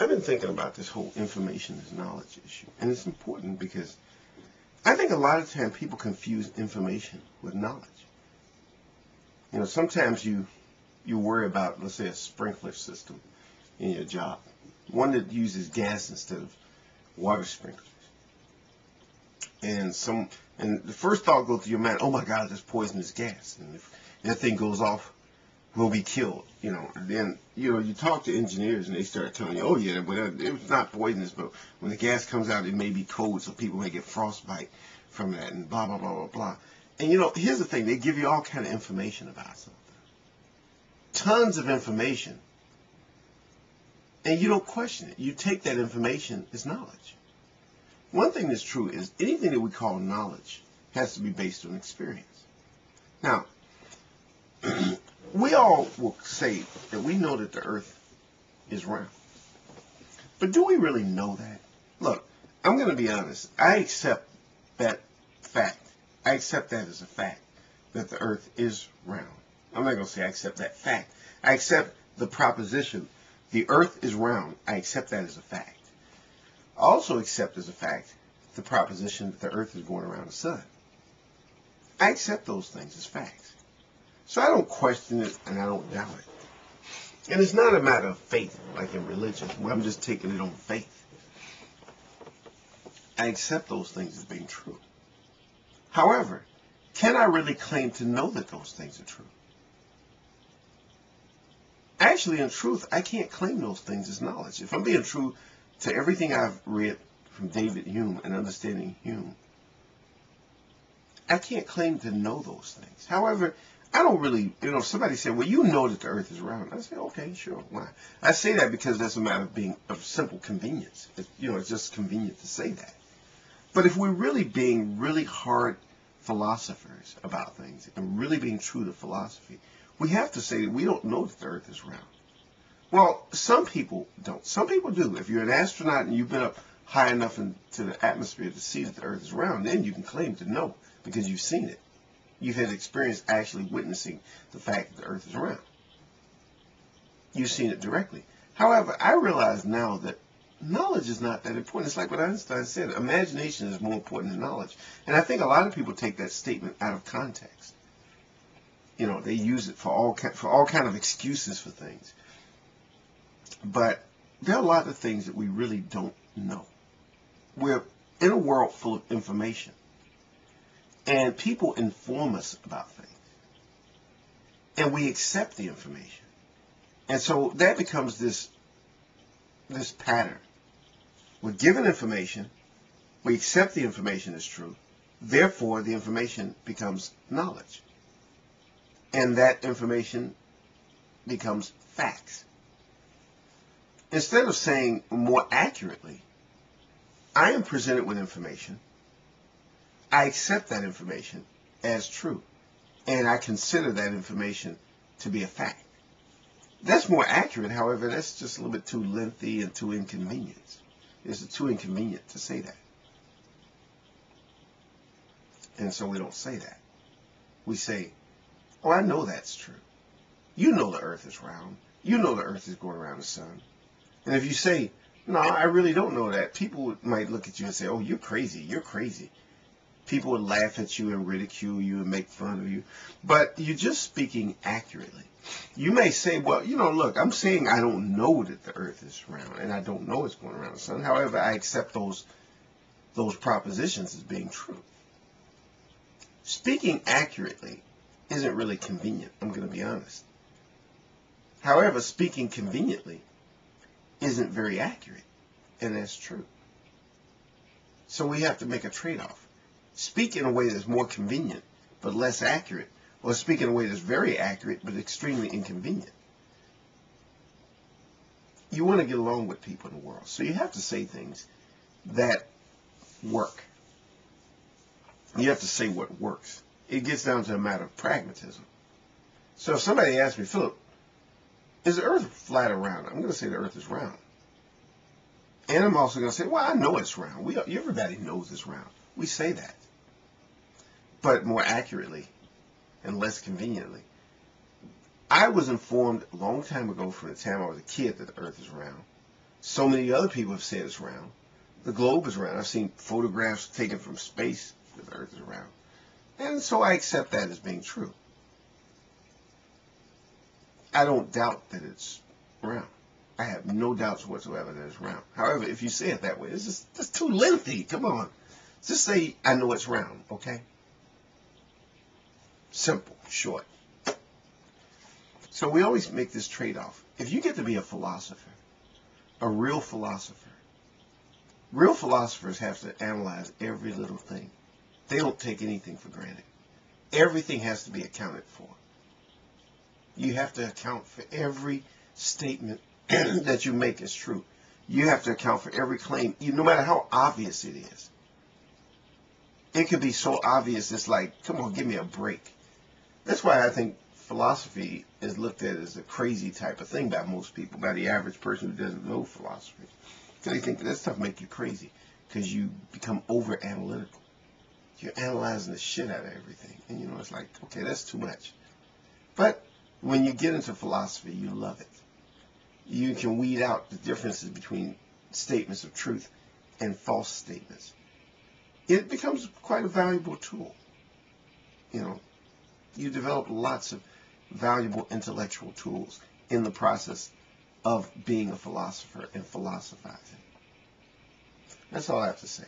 I've been thinking about this whole information is knowledge issue, and it's important because I think a lot of times people confuse information with knowledge. You know, sometimes you worry about, let's say, a sprinkler system in your job, one that uses gas instead of water sprinklers, and the first thought goes to your mind, oh my God, that's poisonous gas, and if that thing goes off, we'll be killed. You know, and then you talk to engineers and they start telling you, oh yeah, but it's not poisonous, but when the gas comes out, it may be cold, so people may get frostbite from that, and blah blah blah blah blah. And here's the thing: they give you all kind of information about something, tons of information, and you don't question it. You take that information as knowledge. One thing that's true is anything that we call knowledge has to be based on experience. Now, we all will say that we know that the earth is round. But do we really know that? Look, I'm going to be honest. I accept that fact. I accept that as a fact, that the earth is round. I'm not going to say I accept that fact. I accept the proposition, the earth is round. I accept that as a fact. I also accept as a fact the proposition that the earth is going around the sun. I accept those things as facts. So I don't question it and I don't doubt it. And it's not a matter of faith like in religion where I'm just taking it on faith. I accept those things as being true. However, can I really claim to know that those things are true? Actually, in truth, I can't claim those things as knowledge. If I'm being true to everything I've read from David Hume and understanding Hume, I can't claim to know those things. However, I don't really, if somebody said, well, you know that the earth is round. I say, okay, sure, why? I say that because that's a matter of simple convenience. It's just convenient to say that. But if we're really being really hard philosophers about things and really being true to philosophy, we have to say that we don't know that the earth is round. Well, some people don't. Some people do. If you're an astronaut and you've been up high enough into the atmosphere to see that the earth is round, then you can claim to know because you've seen it. You've had experience actually witnessing the fact that the earth is round. You've seen it directly. However, I realize now that knowledge is not that important. It's like what Einstein said, imagination is more important than knowledge. And I think a lot of people take that statement out of context. They use it for all kind of excuses for things. But there are a lot of things that we really don't know. We're in a world full of information. And people inform us about things. And we accept the information. And so that becomes this pattern. We're given information. We accept the information as true. Therefore, the information becomes knowledge. And that information becomes facts. Instead of saying more accurately, I am presented with information. I accept that information as true, and I consider that information to be a fact. That's more accurate, however, that's just a little bit too lengthy and too inconvenient. It's too inconvenient to say that. And so we don't say that. We say, oh, I know that's true. You know the earth is round. You know the earth is going around the sun. And if you say, no, I really don't know that, people might look at you and say, oh, you're crazy. You're crazy. People would laugh at you and ridicule you and make fun of you. But you're just speaking accurately. You may say, well, look, I'm saying I don't know that the earth is round, and I don't know it's going around the sun. However, I accept those propositions as being true. Speaking accurately isn't really convenient, I'm going to be honest. However, speaking conveniently isn't very accurate, and that's true. So we have to make a trade-off. Speak in a way that's more convenient but less accurate, or speak in a way that's very accurate but extremely inconvenient. You want to get along with people in the world, so you have to say things that work. You have to say what works. It gets down to a matter of pragmatism. So if somebody asks me, Philip, is the earth flat or round? I'm going to say the earth is round. And I'm also going to say, well, I know it's round. Everybody knows it's round. We say that. But more accurately and less conveniently. I was informed a long time ago from the time I was a kid that the earth is round. So many other people have said it's round. The globe is round. I've seen photographs taken from space. The earth is round. And so I accept that as being true. I don't doubt that it's round. I have no doubts whatsoever that it's round. However, if you say it that way, it's just that's too lengthy. Come on. Just say, I know it's round, okay? Simple, short. So we always make this trade-off. If you get to be a philosopher, a real philosophers have to analyze every little thing. They don't take anything for granted. Everything has to be accounted for. You have to account for every statement that you make as true. You have to account for every claim, no matter how obvious it is. It could be so obvious, it's like, come on, give me a break. That's why I think philosophy is looked at as a crazy type of thing by most people, by the average person who doesn't know philosophy. Because they think that stuff makes you crazy, because you become over-analytical. You're analyzing the shit out of everything. And, it's like, okay, that's too much. But when you get into philosophy, you love it. You can weed out the differences between statements of truth and false statements. It becomes quite a valuable tool. You develop lots of valuable intellectual tools in the process of being a philosopher and philosophizing. That's all I have to say.